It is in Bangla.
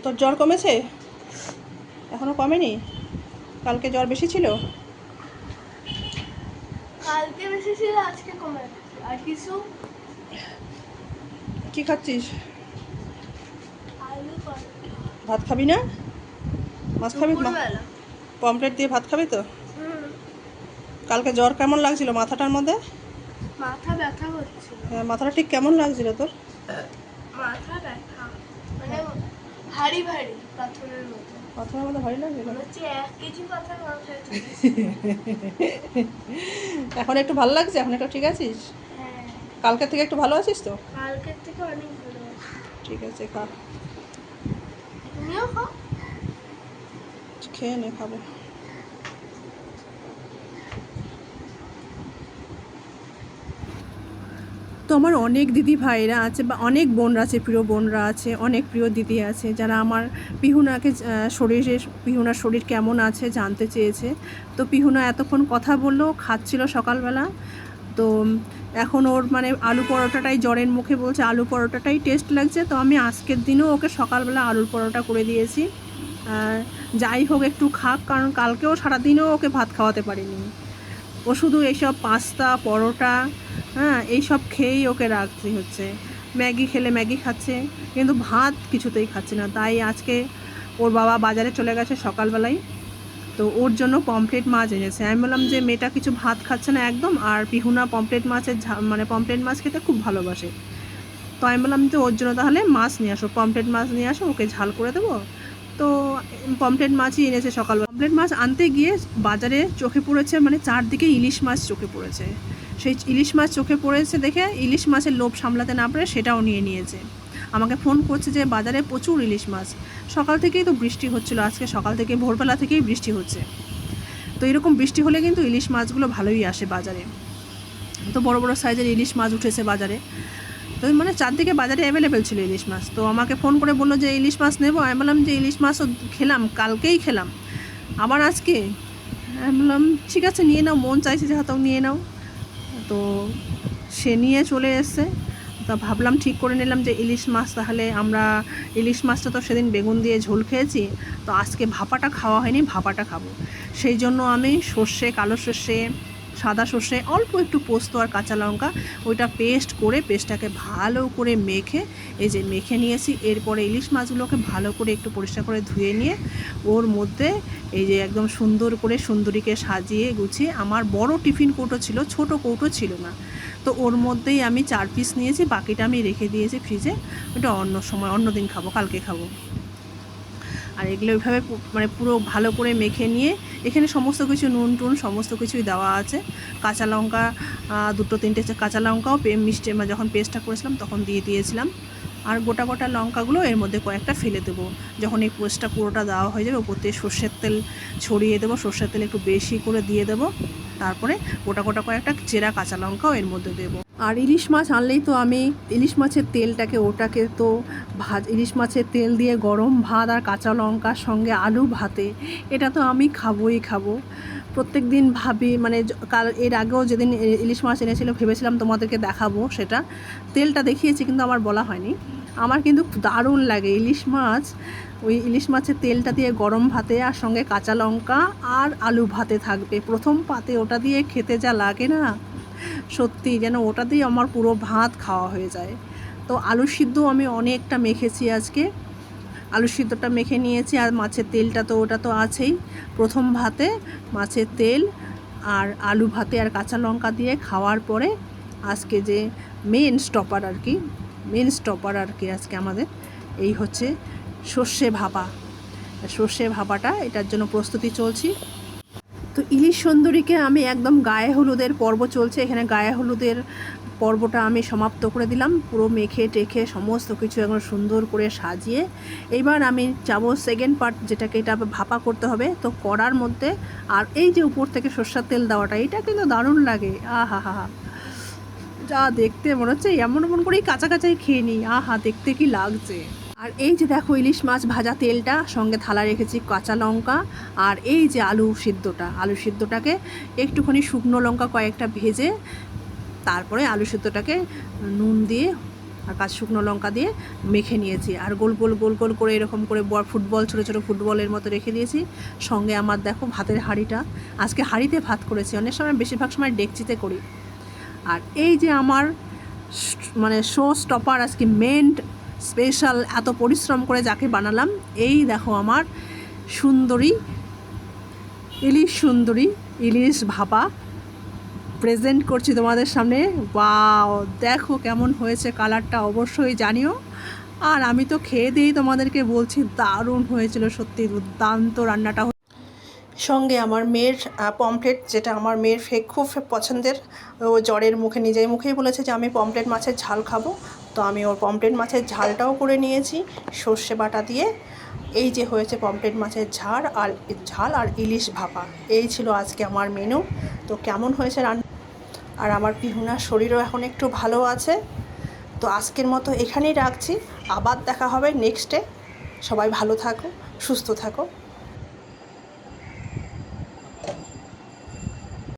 তোর জ্বর কমেছে? এখনো কমেনি? কালকে জ্বর বেশি ছিল? কালকে বেশি ছিল, আজকে কমে গেছে। আর কিছু কি খাচ্ছিস? আলু পরোটা ভাত খাবি না? মাছ খাবি? দুপুরবেলা। পমপ্লেট দিয়ে ভাত খাবি তো? হুম, কালকে জ্বর কেমন লাগছিল মাথাটার মধ্যে? মাথা ব্যথা হচ্ছিল। হ্যাঁ, মাথাটা ঠিক কেমন লাগছিল তোর? মাথা ব্যথা মানে ভারী ভারী পাথরের মতো। পাথরের মধ্যে ভারী লাগছিল? মনে হচ্ছে 1 কেজি পাথর মাথায় তুলেছে। এখন একটু ভালো লাগছে? এখন একটু ঠিক আছিস? হ্যাঁ, কালকের থেকে একটু ভালো আছিস তো? কালকের থেকে অনেক ভালো আছে। ঠিক আছে, খা। তুমিও খাও। খেয়ে নে, খাবো। তো আমার অনেক দিদি ভাইরা আছে বা অনেক বোনরা আছে, প্রিয় বোনরা আছে, অনেক প্রিয় দিদি আছে যারা আমার পিহুনাকে পিহুনার শরীর কেমন আছে জানতে চেয়েছে। তো পিহুনা এতক্ষণ কথা বললো, খাচ্ছিল সকালবেলা। তো এখন ওর মানে আলু পরোটাটাই জ্বরের মুখে বলছে আলু পরোটাটাই টেস্ট লাগছে। তো আমি আজকের দিনও ওকে সকালবেলা আলুর পরোটা করে দিয়েছি। যাই হোক একটু খাক, কারণ কালকেও সারাদিনও ওকে ভাত খাওয়াতে পারিনি। ও শুধু এইসব পাস্তা পরোটা, হ্যাঁ, এইসব খেয়েই ওকে রাখতে হচ্ছে। ম্যাগি খেলে ম্যাগি খাচ্ছে, কিন্তু ভাত কিছুতেই খাচ্ছে না। তাই আজকে ওর বাবা বাজারে চলে গেছে সকালবেলায়, তো ওর জন্য পমফ্রেট মাছ এনেছে। আমি বললাম যে মেয়েটা কিছু ভাত খাচ্ছে না একদম, আর পিহুনা পমফ্রেট মাছের মানে পমফ্রেট মাছ খেতে খুব ভালোবাসে। তো আমি বললাম যে ওর জন্য তাহলে মাছ নিয়ে আসো, পমফ্রেট মাছ নিয়ে আসো, ওকে ঝাল করে দেবো। তো পমফ্রেট মাছই এনেছে সকালবেলা। পমফ্রেট মাছ আনতে গিয়ে বাজারে চোখে পড়েছে, মানে চারদিকে ইলিশ মাছ চোখে পড়েছে। সেই ইলিশ মাছ চোখে পড়েছে দেখে ইলিশ মাছের লোভ সামলাতে না পারে সেটাও নিয়ে নিয়েছে। আমাকে ফোন করছে যে বাজারে প্রচুর ইলিশ মাছ। সকাল থেকেই তো বৃষ্টি হচ্ছিল, আজকে সকাল থেকে ভোরবেলা থেকেই বৃষ্টি হচ্ছে। তো এরকম বৃষ্টি হলে কিন্তু ইলিশ মাছগুলো ভালোই আসে বাজারে। তো বড় বড় সাইজের ইলিশ মাছ উঠেছে বাজারে। তো মানে চারদিকে বাজারে অ্যাভেলেবেল ছিল ইলিশ মাছ। তো আমাকে ফোন করে বললো যে ইলিশ মাছ নেবো। আমি বললাম যে ইলিশ মাছও খেলাম, কালকেই খেলাম, আবার আজকে? আমি বললাম ঠিক আছে নিয়ে নাও, মন চাইছে যেহেতু নিয়ে নাও। তো সে নিয়ে চলে এসছে। তা ভাবলাম, ঠিক করে নিলাম যে ইলিশ মাছ তাহলে আমরা, ইলিশ মাছটা তো সেদিন বেগুন দিয়ে ঝোল খেয়েছি, তো আজকে ভাপাটা খাওয়া হয়নি, ভাপাটা খাবো। সেই জন্য আমি সর্ষে, কালো সর্ষে, সাদা সর্ষে, অল্প একটু পোস্ত আর কাঁচা লঙ্কা, ওইটা পেস্ট করে পেস্টটাকে ভালো করে মেখে, এই যে মেখে নিয়েছি। এরপরে ইলিশ মাছগুলোকে ভালো করে একটু পরিষ্কার করে ধুয়ে নিয়ে ওর মধ্যে এই যে একদম সুন্দর করে সুন্দরীকে সাজিয়ে গুছিয়ে, আমার বড় টিফিন কৌটো ছিল, ছোট কৌটো ছিল না, তো ওর মধ্যেই আমি 4 পিস নিয়েছি, বাকিটা আমি রেখে দিয়েছি ফ্রিজে। ওটা অন্য সময় অন্য দিন খাবো, কালকে খাবো। আর এগুলো ওইভাবে মানে পুরো ভালো করে মেখে নিয়ে, এখানে সমস্ত কিছু নুন টুন সমস্ত কিছুই দেওয়া আছে। কাঁচা লঙ্কা 2-3টে কাঁচা লঙ্কাও মিষ্টি যখন পেস্টটা করেছিলাম তখন দিয়ে দিয়েছিলাম। আর গোটা গোটা লঙ্কাগুলো এর মধ্যে কয়েকটা ফেলে দেবো। যখন এই পেস্টটা পুরোটা দেওয়া হয়ে যাবে, ওপর থেকে সর্ষের তেল ছড়িয়ে দেবো, সর্ষের তেল একটু বেশি করে দিয়ে দেবো। তারপরে গোটা গোটা কয়েকটা চেরা কাঁচা লঙ্কাও এর মধ্যে দেবো। আর ইলিশ মাছ আনলেই তো আমি ইলিশ মাছের তেলটাকে, ওটাকে তো ইলিশ মাছের তেল দিয়ে গরম ভাত আর কাঁচা লঙ্কার সঙ্গে আলু ভাতে, এটা তো আমি খাবোই খাবো। প্রত্যেক দিন ভাবি, মানে কাল এর আগেও যেদিন ইলিশ মাছ এনেছিল ভেবেছিলাম তোমাদেরকে দেখাবো, সেটা তেলটা দেখিয়েছি কিন্তু আমার বলা হয়নি। আমার কিন্তু দারুণ লাগে ইলিশ মাছ। ওই ইলিশ মাছের তেলটা দিয়ে গরম ভাতে আর সঙ্গে কাঁচা লঙ্কা আর আলু ভাতে থাকবে, প্রথম পাতে ওটা দিয়ে খেতে যা লাগে না, সত্যি যেন ওটা দিয়ে আমার পুরো ভাত খাওয়া হয়ে যায়। তো আলু সিদ্ধ আমি অনেকটা মেখেছি আজকে, আলু সিদ্ধটা মেখে নিয়েছি। আর মাছের তেলটা তো ওটা তো আছেই। প্রথম ভাতে মাছের তেল আর আলু ভাতে আর কাঁচা লঙ্কা দিয়ে খাওয়ার পরে আজকে যে মেন স্টপার আর কি আজকে আমাদের এই হচ্ছে সর্ষে ভাপা। সর্ষে ভাপাটা এটার জন্য প্রস্তুতি চলছি। তো ইলিশ সুন্দরীকে আমি একদম গায়ে হলুদের পর্ব চলছে, এখানে গায়ে হলুদের পর্বটা আমি সমাপ্ত করে দিলাম, পুরো মেখে টেখে সমস্ত কিছু একদম সুন্দর করে সাজিয়ে। এইবার আমি যাবো সেকেন্ড পার্ট, যেটাকে এটা ভাপা করতে হবে। তো কড়ার মধ্যে, আর এই যে উপর থেকে সর্ষের তেল দেওয়াটা, এটা কিন্তু দারুণ লাগে। আহা হা হা, যা দেখতে মনে হচ্ছে এমন এমন করেই কাঁচা কাঁচাই খেয়ে নিই, আহা দেখতে কি লাগছে। আর এই যে দেখো ইলিশ মাছ ভাজা তেলটা, সঙ্গে থালা রেখেছি কাঁচা লঙ্কা, আর এই যে আলু সিদ্ধটাকে একটুখানি শুকনো লঙ্কা কয়েকটা ভেজে, তারপরে আলু সিদ্ধটাকে নুন দিয়ে আর কাঁচা শুকনো লঙ্কা দিয়ে মেখে নিয়েছি, আর গোল গোল গোল গোল করে এরকম করে ফুটবল, ছোটো ছোটো ফুটবলের মতো রেখে দিয়েছি। সঙ্গে আমার দেখো ভাতের হাঁড়িটা, আজকে হাঁড়িতে ভাত করেছি, অনেক সময় বেশিরভাগ সময় ডেকচিতে করি। আর এই যে আমার মানে শো স্টপার, আজকে মেন স্পেশাল, এত পরিশ্রম করে যাকে বানালাম, এই দেখো আমার সুন্দরী ইলিশ ভাপা প্রেজেন্ট করছি তোমাদের সামনে। ওয়াও, দেখো কেমন হয়েছে, কালারটা অবশ্যই জানিও। আর আমি তো খেয়ে দিয়েই তোমাদেরকে বলছি দারুণ হয়েছিল, সত্যি দুর্দান্ত রান্নাটা। সঙ্গে আমার মেয়ের পমফ্রেট, যেটা আমার মেয়ের খুব পছন্দের, ও জ্বরের মুখে নিজের মুখেই বলেছে যে আমি পমফ্রেট মাছের ঝাল খাবো, তো আমি ওর পমফ্রেট মাছের ঝালটাও করে নিয়েছি সর্ষে বাটা দিয়ে। এই যে হয়েছে পমফ্রেট মাছের ঝাল আর ইলিশ ভাপা, এই ছিল আজকে আমার মেনু। তো কেমন হয়েছে রান্না, আর আমার পিহুনার শরীরও এখন একটু ভালো আছে। তো আজকের মতো এখানেই রাখছি, আবার দেখা হবে নেক্সটে। সবাই ভালো থাকো, সুস্থ থাকো।